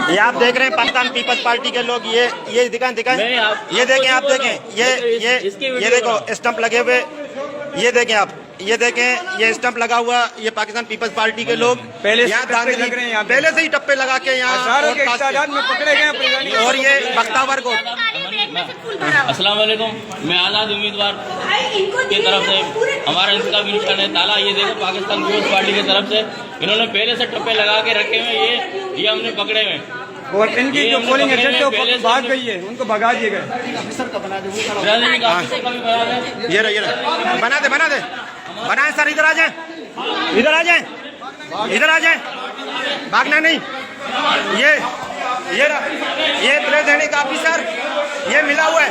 ये आप देख रहे हैं पाकिस्तान पीपल्स पार्टी के लोग, ये दिखाएं ये देखें, आप देखें ये देखो स्टंप लगे हुए, ये देखें आप, ये देखें ये स्टंप लगा हुआ, ये पाकिस्तान पीपल्स पार्टी के लोग पहले से ही टप्पे लगा के यहाँ में पकड़े गए और ये बख्तावर को। अस्सलाम वालेकुम, मैं आज़ाद उम्मीदवार की तरफ से हमारा इनका भी निशान है ताला। ये देखो पाकिस्तान पीपल्स पार्टी की तरफ से इन्होंने पहले से टप्पे लगा के रखे हुए, ये हमने पकड़े हुए और इनकी जो पोलिंग एजेंट है वो भाग गई है, उनको भगा दिए गए। ये बना दे बनाए सर, इधर आ जाए, इधर आ जाए, भागना नहीं। ये प्रेसिडेंट ऑफिसर ये मिला हुआ है,